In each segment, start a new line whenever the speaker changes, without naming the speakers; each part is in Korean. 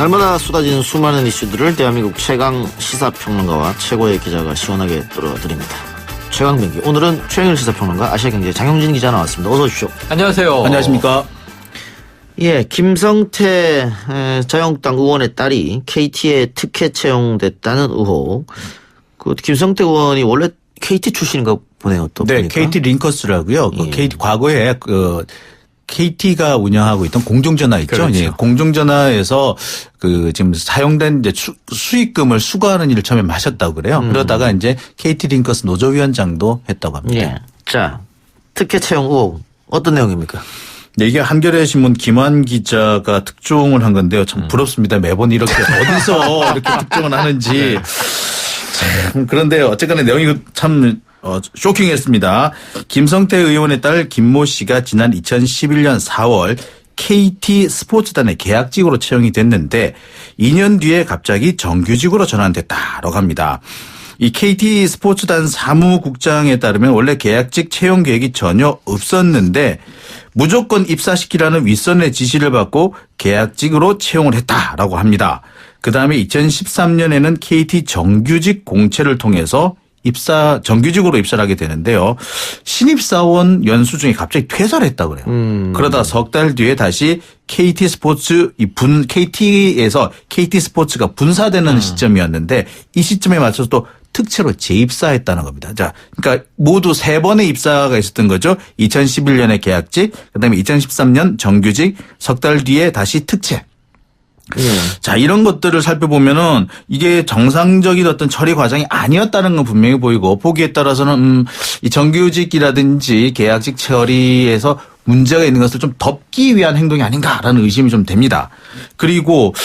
날마다 쏟아지는 수많은 이슈들을 대한민국 최강 시사평론가와 최고의 기자가 시원하게 뚫어드립니다. 최강병기. 오늘은 최영일 시사평론가, 아시아경제 장영진 기자 나왔습니다. 어서 오십시오.
안녕하세요.
안녕하십니까.
예, 김성태 자유한국당 의원의 딸이 KT에 특혜 채용됐다는 의혹. 그 김성태 의원이 원래 KT 출신인가 보네요. 또
네,
보니까.
KT 링커스라고요.
예.
KT 과거에 KT가 운영하고 있던 공중전화 있죠.
그렇죠.
예, 공중전화에서 지금 사용된 이제 수익금을 수거하는 일을 처음에 하셨다고 그래요. 그러다가 이제 KT 링커스 노조위원장도 했다고 합니다.
예. 자, 특혜 채용 의혹 어떤 내용입니까?
네, 이게 한겨레 신문 김환 기자가 특종을 한 건데요. 참 부럽습니다. 매번 이렇게 어디서 이렇게 특종을 하는지. 참 그런데요. 어쨌거나 내용이 참 쇼킹했습니다. 김성태 의원의 딸 김모 씨가 지난 2011년 4월 KT 스포츠단의 계약직으로 채용이 됐는데 2년 뒤에 갑자기 정규직으로 전환됐다라고 합니다. 이 KT 스포츠단 사무국장에 따르면 원래 계약직 채용 계획이 전혀 없었는데 무조건 입사시키라는 윗선의 지시를 받고 계약직으로 채용을 했다라고 합니다. 그다음에 2013년에는 KT 정규직 공채를 통해서 정규직으로 입사를 하게 되는데요. 신입사원 연수 중에 갑자기 퇴사를 했다고 그래요. 그러다 석 달 뒤에 다시 KT 스포츠 KT에서 KT 스포츠가 분사되는 시점이었는데 이 시점에 맞춰서 또 특채로 재입사했다는 겁니다. 자, 그러니까 모두 3번의 입사가 있었던 거죠. 2011년에 계약직, 그다음에 2013년 정규직, 석 달 뒤에 다시 특채. 자, 이런 것들을 살펴보면은 이게 정상적인 어떤 처리 과정이 아니었다는 건 분명히 보이고, 보기에 따라서는 이 정규직이라든지 계약직 처리에서 문제가 있는 것을 좀 덮기 위한 행동이 아닌가라는 의심이 좀 됩니다. 그리고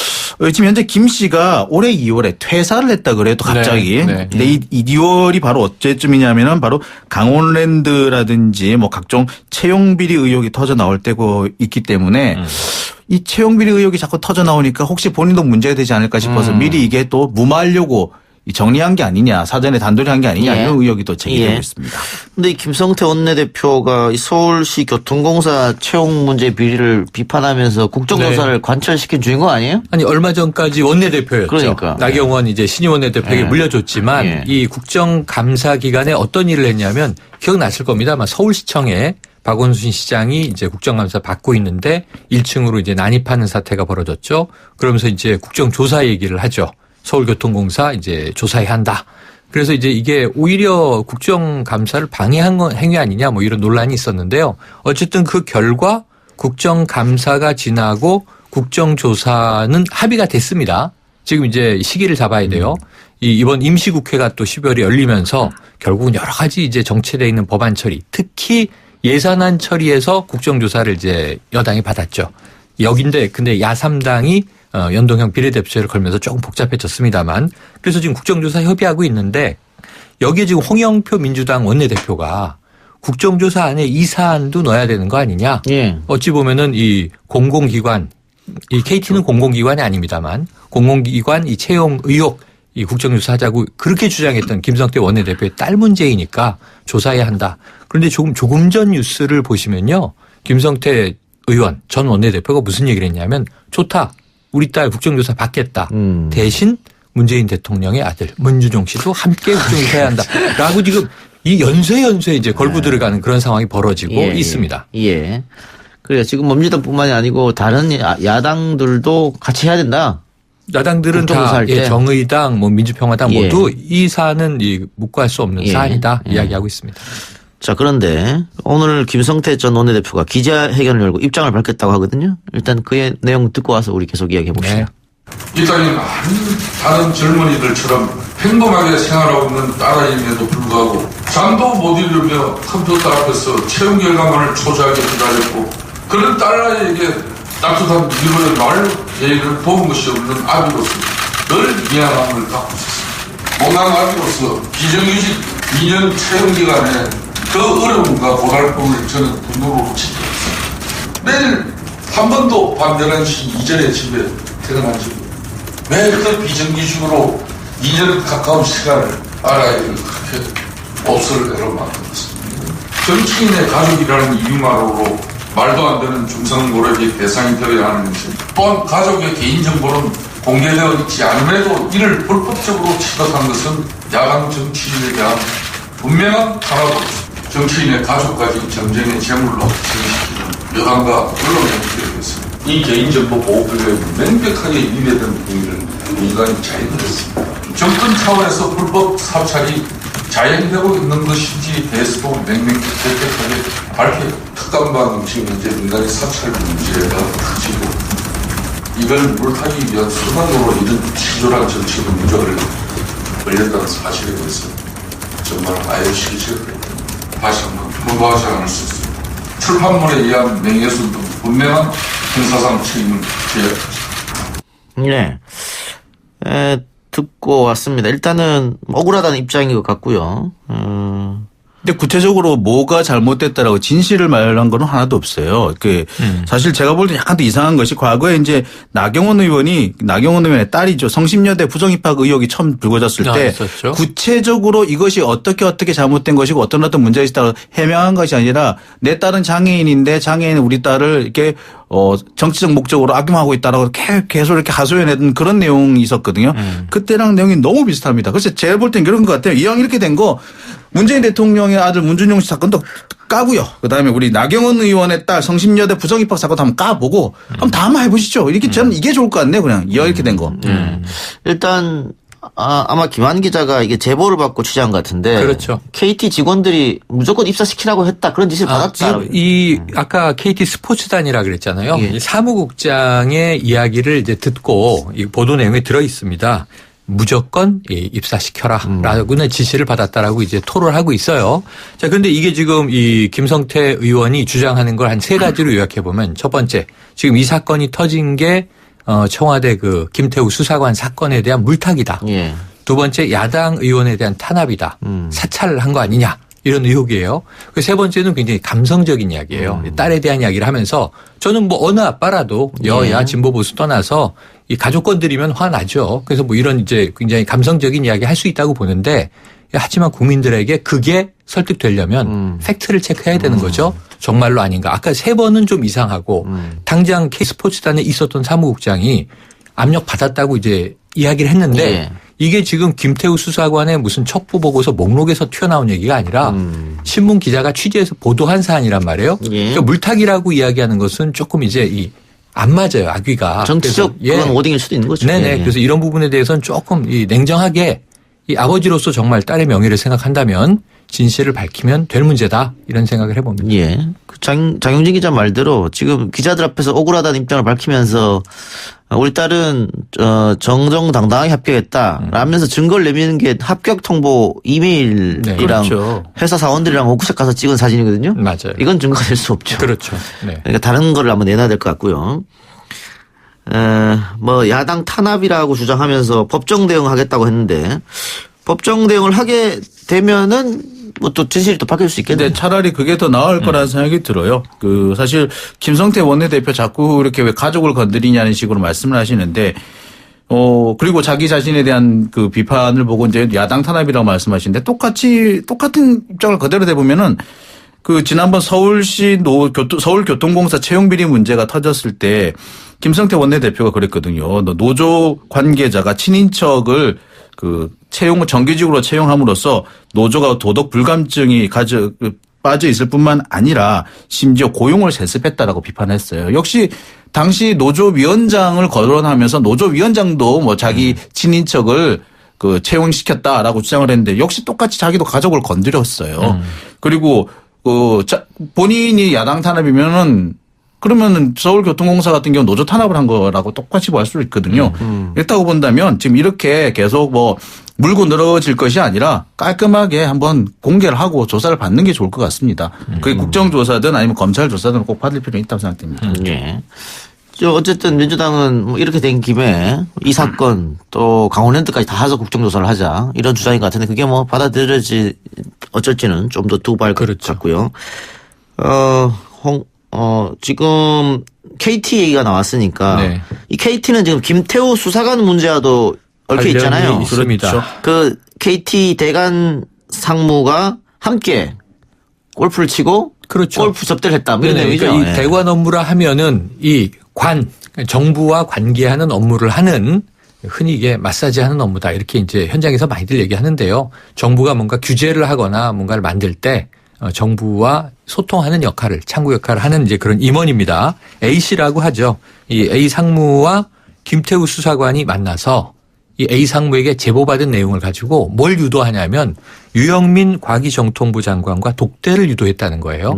지금 현재 김 씨가 올해 2월에 퇴사를 했다 그래요. 또 갑자기.
네.
근데 이 2월이 바로 어째쯤이냐면은 바로 강원랜드라든지 뭐 각종 채용 비리 의혹이 터져 나올 때고 있기 때문에 이 채용 비리 의혹이 자꾸 터져 나오니까 혹시 본인도 문제가 되지 않을까 싶어서 미리 이게 또 무마하려고 정리한 게 아니냐, 사전에 단돌이 한 게 아니냐 이런 의혹이 또 제기되고 있습니다.
근데 이 김성태 원내대표가 이 서울시 교통공사 채용 문제 비리를 비판하면서 국정조사를 관철시킨 주인공 아니에요?
아니 얼마 전까지 원내대표였죠.
그러니까.
나경원 이제 신임 원내대표에게 물려줬지만 이 국정감사 기간에 어떤 일을 했냐면 기억나실 겁니다. 아마 서울시청에 박원순 시장이 이제 국정감사 받고 있는데 1층으로 이제 난입하는 사태가 벌어졌죠. 그러면서 이제 국정조사 얘기를 하죠. 서울교통공사 이제 조사해야 한다. 그래서 이제 이게 오히려 국정감사를 방해한 행위 아니냐 뭐 이런 논란이 있었는데요. 어쨌든 그 결과 국정감사가 지나고 국정조사는 합의가 됐습니다. 지금 이제 시기를 잡아야 돼요. 이번 임시국회가 또 12월에 열리면서 결국은 여러 가지 이제 정체되어 있는 법안 처리, 특히 예산안 처리에서 국정조사를 이제 여당이 받았죠. 여긴데 근데 야3당이 연동형 비례대표제를 걸면서 조금 복잡해졌습니다만 그래서 지금 국정조사 협의하고 있는데 여기에 지금 홍영표 민주당 원내대표가 국정조사 안에 이 사안도 넣어야 되는 거 아니냐.
예.
어찌 보면은 이 공공기관, 이 KT는 공공기관이 아닙니다만 공공기관 이 채용 의혹 이 국정조사 하자고 그렇게 주장했던 김성태 원내대표의 딸 문제이니까 조사해야 한다. 그런데 조금 전 뉴스를 보시면요. 김성태 의원 전 원내대표가 무슨 얘기를 했냐면 좋다. 우리 딸 국정조사 받겠다. 대신 문재인 대통령의 아들 문준용 씨도 함께 국정조사해야 한다. 라고 지금 이 연쇄 이제 걸고 들어가는 그런 상황이 벌어지고 있습니다.
예. 그래요. 지금 민주당뿐만이 아니고 다른 야당들도 같이 해야 된다.
야당들은 다 정의당, 뭐 민주평화당 모두 이 사안은 묵과할 수 없는 사안이다 이야기하고 있습니다.
자, 그런데 오늘 김성태 전 원내대표가 기자회견을 열고 입장을 밝혔다고 하거든요. 일단 그의 내용 듣고 와서 우리 계속 이야기해 봅시다.
이 땅이 많은 다른 젊은이들처럼 평범하게 생활하고 있는 딸아이임에도 불구하고 잠도 못 이루며 컴퓨터 앞에서 채용 결과만을 초조하게 기다렸고 그런 딸아이에게 따뜻한 위로의 말 예의를 도운 것이 없는 아비로서 늘 미안함을 갖고 있었습니다. 못난 아비로서 비정규직 2년 채용 기간에 그 어려움과 고달픔을 저는 눈으로 지켰습니다. 매일 한 번도 밤 11시 이전에 집에 퇴근한 적이 매일 그 비정규직으로 2년 가까운 시간을 알아이를 그렇게 몹쓸 애로 만들었습니다. 정치인의 가족이라는 이유만으로 말도 안 되는 중성 노력이 대상이 되어야 하는 것이 또한 가족의 개인정보는 공개되어 있지 않음에도 이를 불법적으로 취득한 것은 야당 정치인에 대한 분명한 탄압으로서 정치인의 가족까지 정쟁의 제물로 지시키는 여당과 언론의 행태에 대해서 이 개인정보 보호법에 명백하게 위배된 행위를 민간이 자행했습니다. 정권 차원에서 불법 사찰이 자행되고 있는 것인지 대해서도 명명백백하게 밝혀 특감반 지금 현재 민간의 사찰 문제가 커지고 이걸 물타기 위한 수단으로 이런 치졸한 정치적 문제를 벌였다는 사실에 대해서 정말 아예식이 제거됩니다. 다시 한번 통과하지 않을 수 있습니다. 출판물에 의한 명예훼손 등 분명한 형사상 책임을 져야 합니다.
네. 듣고 왔습니다. 일단은 억울하다는 입장인 것 같고요.
근데 구체적으로 뭐가 잘못됐다라고 진실을 말한 건 하나도 없어요. 사실 제가 볼 때 약간 더 이상한 것이 과거에 이제 나경원 의원의 딸이죠. 성심여대 부정입학 의혹이 처음 불거졌을 때
있었죠.
구체적으로 이것이 어떻게 잘못된 것이고 어떤 문제가 있다고 해명한 것이 아니라 내 딸은 장애인인데 장애인 우리 딸을 이렇게 정치적 목적으로 악용하고 있다라고 계속 이렇게 하소연했던 그런 내용이 있었거든요. 그때랑 내용이 너무 비슷합니다. 그래서 제가 볼 땐 그런 것 같아요. 이왕 이렇게 된 거 문재인 대통령의 아들 문준용 씨 사건도 까고요. 그다음에 우리 나경원 의원의 딸 성심여대 부정입학 사건도 한번 까보고 한번 다 한번 해보시죠. 이렇게 저는 이게 좋을 것 같네요. 그냥 이왕 이렇게 된 거.
일단 아마 김한 기자가 이게 제보를 받고 취재한 것 같은데.
그렇죠.
KT 직원들이 무조건 입사시키라고 했다. 그런 지시를 받았다.
아까 KT 스포츠단이라 그랬잖아요.
예.
이 사무국장의 이야기를 이제 듣고 이 보도 내용에 들어 있습니다. 무조건 입사시켜라라고는 지시를 받았다라고 이제 토로를 하고 있어요. 자, 그런데 이게 지금 이 김성태 의원이 주장하는 걸 한 세 가지로 요약해 보면 첫 번째, 지금 이 사건이 터진 게 청와대 그 김태우 수사관 사건에 대한 물타기다.
예.
두 번째, 야당 의원에 대한 탄압이다. 사찰을 한 거 아니냐. 이런 의혹이에요. 세 번째는 굉장히 감성적인 이야기예요. 딸에 대한 이야기를 하면서 저는 뭐 어느 아빠라도 여야 진보 보수 떠나서 이 가족 건드리면 화나죠. 그래서 뭐 이런 이제 굉장히 감성적인 이야기 할 수 있다고 보는데 하지만 국민들에게 그게 설득되려면 팩트를 체크해야 되는 거죠. 정말로 아닌가. 아까 세 번은 좀 이상하고 당장 K스포츠단에 있었던 사무국장이 압력 받았다고 이제 이야기를 했는데
예.
이게 지금 김태우 수사관의 무슨 첩보 보고서 목록에서 튀어나온 얘기가 아니라 신문 기자가 취재해서 보도한 사안이란 말이에요.
예.
그러니까 물타기라고 이야기하는 것은 조금 이제 안 맞아요. 악귀가.
정치적 그런 오딩일 수도 있는 거죠.
네네.
예.
그래서 이런 부분에 대해서는 조금 냉정하게 이 아버지로서 정말 딸의 명예를 생각한다면 진실을 밝히면 될 문제다. 이런 생각을 해봅니다.
예. 장용진 기자 말대로 지금 기자들 앞에서 억울하다는 입장을 밝히면서 우리 딸은 정정당당하게 합격했다 라면서 증거를 내미는 게 합격 통보 이메일이랑
네, 그렇죠.
회사 사원들이랑 워크숍 가서 찍은 사진이거든요.
맞아요.
이건 증거가 될 수 없죠.
그렇죠. 네.
그러니까 다른 거를 한번 내놔야 될 것 같고요. 뭐 야당 탄압이라고 주장하면서 법정 대응하겠다고 했는데 법정 대응을 하게 되면은 뭐 또 진실이 또 바뀔 수 있겠네요.
근데 차라리 그게 더 나을 거라는 생각이 들어요. 사실 김성태 원내대표 자꾸 이렇게 왜 가족을 건드리냐는 식으로 말씀을 하시는데 그리고 자기 자신에 대한 그 비판을 보고 이제 야당 탄압이라고 말씀하시는데 똑같은 입장을 그대로 대보면은 지난번 서울교통공사 채용비리 문제가 터졌을 때 김성태 원내대표가 그랬거든요. 노조 관계자가 친인척을 정규직으로 채용함으로써 노조가 도덕 불감증이 빠져 있을 뿐만 아니라 심지어 고용을 세습했다라고 비판했어요. 역시 당시 노조위원장을 거론하면서 노조위원장도 뭐 자기 친인척을 채용시켰다라고 주장을 했는데 역시 똑같이 자기도 가족을 건드렸어요. 그리고 본인이 야당 탄압이면은 그러면은 서울교통공사 같은 경우 노조 탄압을 한 거라고 똑같이 볼 수 있거든요. 그렇다고 본다면 지금 이렇게 계속 물고 늘어질 것이 아니라 깔끔하게 한번 공개를 하고 조사를 받는 게 좋을 것 같습니다. 그게 국정조사든 아니면 검찰 조사든 꼭 받을 필요는 있다고 생각됩니다.
예. 어쨌든 민주당은 뭐 이렇게 된 김에 이 사건 또 강원랜드까지 다 해서 국정조사를 하자 이런 주장인 것 같은데 그게 뭐 받아들여지 어쩔지는 좀 더 두고 봐야 할 것 같고요. 지금 KT 얘기가 나왔으니까
네.
이 KT는 지금 김태우 수사관 문제와도 얽혀 있잖아요.
있습니다.
KT 대간 상무가 함께 골프를 치고
그렇죠.
골프 접대를 했다. 뭐 이런
네네.
내용이죠.
그러니까 이 대관 업무라 하면은 이 정부와 관계하는 업무를 하는 흔히 이게 마사지하는 업무다. 이렇게 이제 현장에서 많이들 얘기하는데요. 정부가 뭔가 규제를 하거나 뭔가를 만들 때 정부와 소통하는 역할을, 창구 역할을 하는 이제 그런 임원입니다. A씨라고 하죠. 이 A 상무와 김태우 수사관이 만나서 이 A 상무에게 제보받은 내용을 가지고 뭘 유도하냐면 유영민 과기정통부 장관과 독대를 유도했다는 거예요.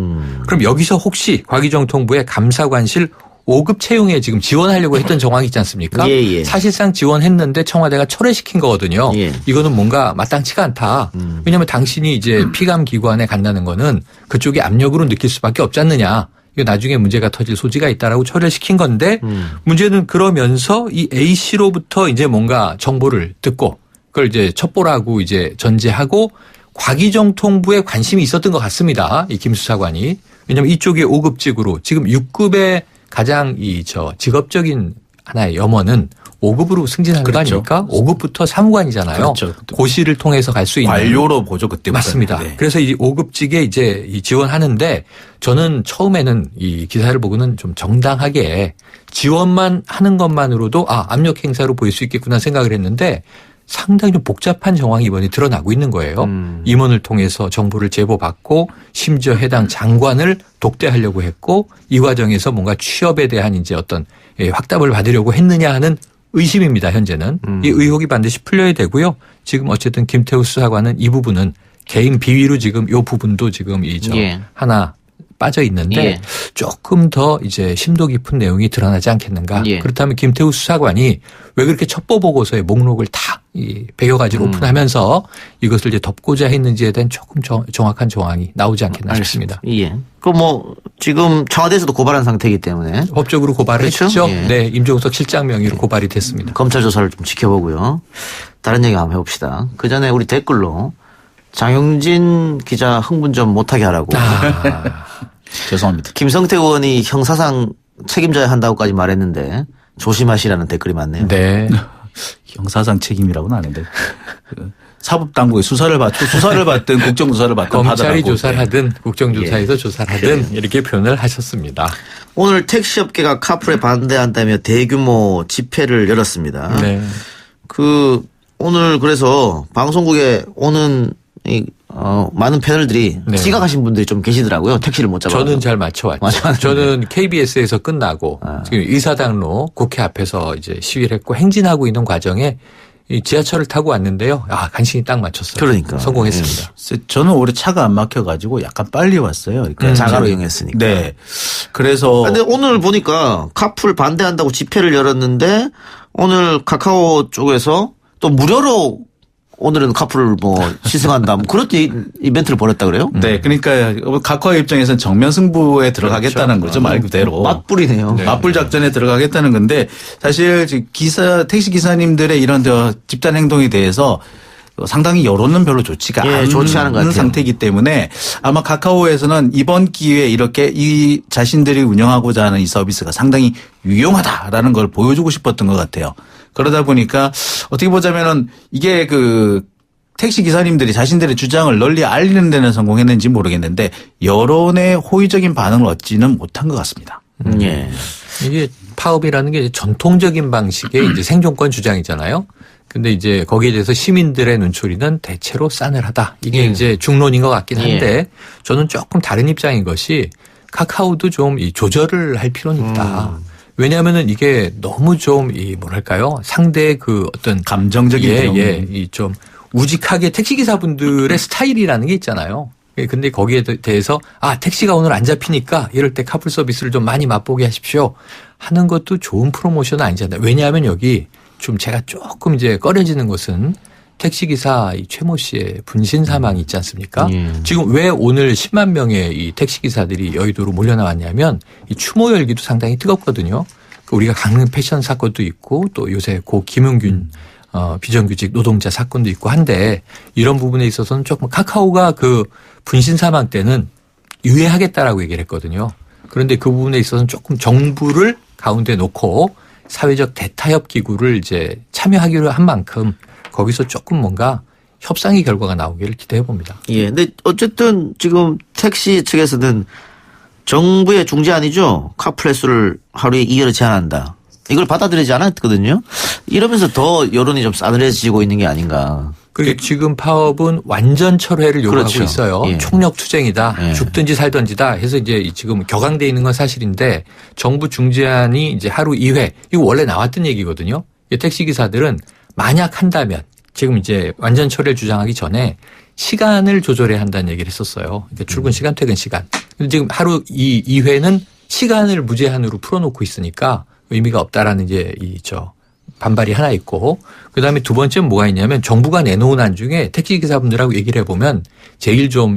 그럼 여기서 혹시 과기정통부의 감사관실 5급 채용에 지금 지원하려고 했던 정황이 있지 않습니까?
예.
사실상 지원했는데 청와대가 철회시킨 거거든요.
예.
이거는 뭔가 마땅치가 않다. 왜냐하면 당신이 이제 피감 기관에 간다는 거는 그쪽이 압력으로 느낄 수밖에 없지 않느냐. 이거 나중에 문제가 터질 소지가 있다라고 철회시킨 건데 문제는 그러면서 이 A 씨로부터 이제 뭔가 정보를 듣고 그걸 이제 첩보라고 이제 전제하고 과기정통부에 관심이 있었던 것 같습니다. 이 김 수사관이. 왜냐하면 이쪽의 5급직으로 지금 6급의 가장 직업적인 하나의 염원은 5급으로 승진하는
그렇죠.
거 아닙니까? 5급부터 사무관이잖아요.
그렇죠.
고시를 통해서 갈 수 있는.
관료로 보죠 그때.
맞습니다.
네.
그래서 이 5급직에 이제 지원하는데 저는 처음에는 이 기사를 보고는 좀 정당하게 지원만 하는 것만으로도 압력 행사로 보일 수 있겠구나 생각을 했는데 상당히 좀 복잡한 정황이 이번에 드러나고 있는 거예요. 임원을 통해서 정보를 제보받고 심지어 해당 장관을 독대하려고 했고 이 과정에서 뭔가 취업에 대한 이제 어떤 확답을 받으려고 했느냐 하는 의심입니다. 현재는. 이 의혹이 반드시 풀려야 되고요. 지금 어쨌든 김태우 수사관은 이 부분은 개인 비위로 지금 이 부분도 지금
예.
하나 빠져 있는데
예.
조금 더 이제 심도 깊은 내용이 드러나지 않겠는가.
예.
그렇다면 김태우 수사관이 왜 그렇게 첩보 보고서의 목록을 다 이 100여 가지를 오픈하면서 이것을 이제 덮고자 했는지에 대한 조금 정확한 정황이 나오지 않겠나 싶습니다.
예. 지금 청와대에서도 고발한 상태이기 때문에
법적으로 고발을
그렇죠?
했죠.
예.
네, 임종석 실장 명의로 고발이 됐습니다.
검찰 조사를 좀 지켜보고요. 다른 얘기 한번 해봅시다. 그 전에 우리 댓글로 장용진 기자 흥분 좀 못하게 하라고.
죄송합니다.
김성태 의원이 형사상 책임져야 한다고까지 말했는데 조심하시라는 댓글이 많네요.
네.
형사상 책임이라고는 아닌데 사법당국의 수사를 받든 국정조사를 받든
검찰이
받으라고.
조사를 하든 국정조사에서
예.
조사를 하든 이렇게 표현을 하셨습니다.
오늘 택시업계가 카풀에 반대한다며 대규모 집회를 열었습니다.
네.
오늘 그래서 방송국에 오는 많은 패널들이
네.
지각하신 분들이 좀 계시더라고요. 택시를 못 잡아서.
저는 잘 맞춰왔죠.
맞춰왔는데.
저는 KBS에서 끝나고 지금 의사당로 국회 앞에서 이제 시위를 했고 행진하고 있는 과정에 이 지하철을 타고 왔는데요. 간신히 딱 맞췄어요.
그러니까.
성공했습니다.
저는 올해 차가 안 막혀가지고 약간 빨리 왔어요. 그러니까
자가로 이용했으니까.
네. 그래서
근데 오늘 보니까 카풀 반대한다고 집회를 열었는데 오늘 카카오 쪽에서 또 무료로 오늘은 카풀을 시승한다. 그런 이벤트를 벌였다 그래요?
네. 그러니까 카카오 입장에서는 정면 승부에 들어가겠다는 거죠. 말 그대로.
맞불이네요.
맞불 작전에 들어가겠다는 건데 사실 택시 기사님들의 이런 집단 행동에 대해서 상당히 여론은 별로 좋지가
좋지 않은 것 같아요.
상태이기 때문에 아마 카카오에서는 이번 기회에 이렇게 이 자신들이 운영하고자 하는 이 서비스가 상당히 유용하다라는 걸 보여주고 싶었던 것 같아요. 그러다 보니까 어떻게 보자면은 이게 택시 기사님들이 자신들의 주장을 널리 알리는 데는 성공했는지 모르겠는데 여론의 호의적인 반응을 얻지는 못한 것 같습니다.
예.
이게 파업이라는 게 전통적인 방식의 이제 생존권 주장이잖아요. 근데 이제 거기에 대해서 시민들의 눈초리는 대체로 싸늘하다. 이게 이제 중론인 것 같긴 한데 저는 조금 다른 입장인 것이 카카오도 좀 이 조절을 할 필요는 있다. 왜냐하면은 이게 너무 좀 상대의 어떤
감정적인
이 좀 우직하게 택시기사분들의 스타일이라는 게 있잖아요. 근데 거기에 대해서 택시가 오늘 안 잡히니까 이럴 때 카풀 서비스를 좀 많이 맛보게 하십시오 하는 것도 좋은 프로모션은 아니잖아요. 왜냐하면 여기 좀 제가 조금 이제 꺼려지는 것은 택시기사 최모 씨의 분신 사망이 있지 않습니까? 지금 왜 오늘 10만 명의 이 택시기사들이 여의도로 몰려나왔냐면 이 추모 열기도 상당히 뜨겁거든요. 우리가 강릉 패션 사건도 있고 또 요새 고 김용균 비정규직 노동자 사건도 있고 한데 이런 부분에 있어서는 조금 카카오가 분신 사망 때는 유예하겠다라고 얘기를 했거든요. 그런데 그 부분에 있어서는 조금 정부를 가운데 놓고 사회적 대타협 기구를 이제 참여하기로 한 만큼 거기서 조금 뭔가 협상의 결과가 나오기를 기대해 봅니다.
예. 근데 어쨌든 지금 택시 측에서는 정부의 중재안이죠. 카풀 횟수를 하루에 2회로 제한한다. 이걸 받아들이지 않았거든요. 이러면서 더 여론이 좀 싸늘해지고 있는 게 아닌가.
그리고 지금 파업은 완전 철회를 요구하고
그렇죠.
있어요.
예.
총력 투쟁이다.
예.
죽든지 살든지다 해서 이제 지금 격앙돼 있는 건 사실인데 정부 중재안이 이제 하루 2회 이거 원래 나왔던 얘기거든요. 택시 기사들은 만약 한다면 지금 이제 완전 철회를 주장하기 전에 시간을 조절해야 한다는 얘기를 했었어요. 그러니까 출근 시간, 퇴근 시간. 근데 지금 하루 2회는 시간을 무제한으로 풀어놓고 있으니까 의미가 없다라는 이제 반발이 하나 있고 그다음에 두 번째는 뭐가 있냐면 정부가 내놓은 안 중에 택시 기사분들하고 얘기를 해보면 제일 좀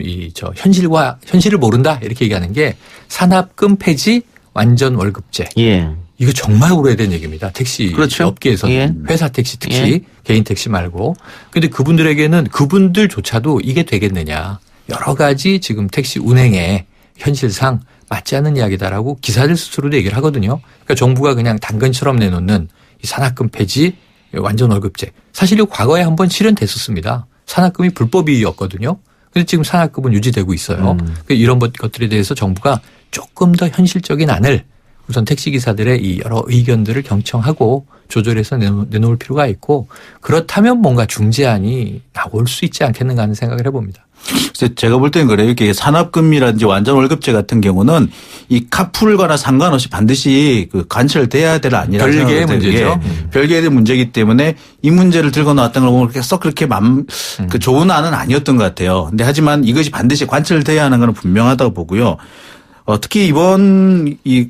현실을 모른다 이렇게 얘기하는 게 산합금 폐지 완전 월급제.
예.
이거 정말 오래된 얘기입니다. 택시
그렇죠.
업계에서는
예.
회사 택시 특히
예.
개인 택시 말고. 그런데 그분들에게는 그분들조차도 이게 되겠느냐. 여러 가지 지금 택시 운행에 현실상 맞지 않는 이야기다라고 기사들 스스로도 얘기를 하거든요. 그러니까 정부가 그냥 당근처럼 내놓는 이 산학금 폐지 완전 월급제. 사실 이 과거에 한번 실현됐었습니다. 산학금이 불법이었거든요. 그런데 지금 산학금은 유지되고 있어요. 그러니까 이런 것들에 대해서 정부가 조금 더 현실적인 안을 우선 택시기사들의 이 여러 의견들을 경청하고 조절해서 내놓을 필요가 있고 그렇다면 뭔가 중재안이 나올 수 있지 않겠는가 하는 생각을 해봅니다.
그래서 제가 볼 때는 그래요. 이게 산업금이라든지 완전 월급제 같은 경우는 이 카풀과나 상관없이 반드시 그 관철돼야 될 아니라고
별개의 문제죠.
별개의 문제이기 때문에 이 문제를 들고 나왔던 걸 보면 썩 그렇게 그 좋은 안은 아니었던 것 같아요. 근데 하지만 이것이 반드시 관철돼야 하는 건 분명하다고 보고요. 특히 이번 이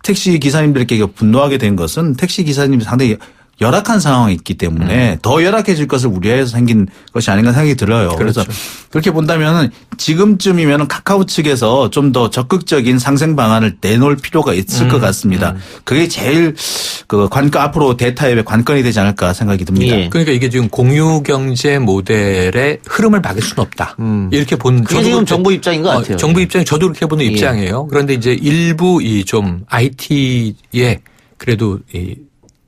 택시 기사님들에게 분노하게 된 것은 택시 기사님이 상당히 열악한 상황이 있기 때문에 더 열악해질 것을 우려해서 생긴 것이 아닌가 생각이 들어요.
그렇죠.
그래서 그렇게 본다면 지금쯤이면 카카오 측에서 좀 더 적극적인 상생 방안을 내놓을 필요가 있을 것 같습니다. 그게 제일 그 앞으로 대타협의 관건이 되지 않을까 생각이 듭니다.
예.
그러니까 이게 지금 공유 경제 모델의 흐름을 막을 수는 없다. 이렇게 본
그게 지금 정부 입장인 것 같아요.
정부 입장이 저도 그렇게 보는 입장이에요. 그런데 이제 일부 이 좀 IT에 그래도 이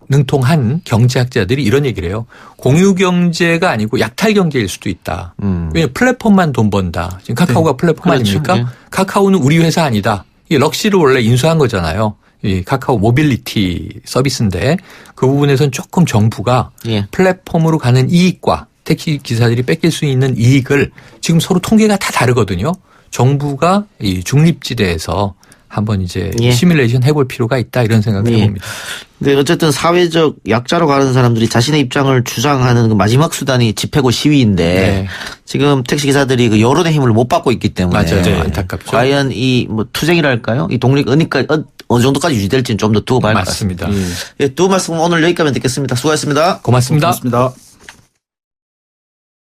능통한 경제학자들이 이런 얘기를 해요. 공유 경제가 아니고 약탈 경제일 수도 있다. 왜냐하면 플랫폼만 돈 번다. 지금 카카오가 플랫폼
그렇죠.
아닙니까?
예.
카카오는 우리 회사 아니다. 이 럭시를 원래 인수한 거잖아요. 이 카카오 모빌리티 서비스인데 그 부분에서는 조금 정부가
예.
플랫폼으로 가는 이익과 택시 기사들이 뺏길 수 있는 이익을 지금 서로 통계가 다 다르거든요. 정부가 이 중립지대에서 한번 이제
예.
시뮬레이션 해볼 필요가 있다 이런 생각을
예.
해봅니다.
근데 어쨌든 사회적 약자로 가는 사람들이 자신의 입장을 주장하는 그 마지막 수단이 집회고 시위인데
네.
지금 택시 기사들이 그 여론의 힘을 못 받고 있기 때문에
맞아요. 안타깝죠.
과연 이 뭐 투쟁이랄까요? 이 독립 어느 정도까지 유지될지는 좀 더 두고 봐야 할 것 같습니다.
맞습니다.
예, 두 말씀 오늘 여기까지 듣겠습니다. 수고하셨습니다.
고맙습니다.
고맙습니다.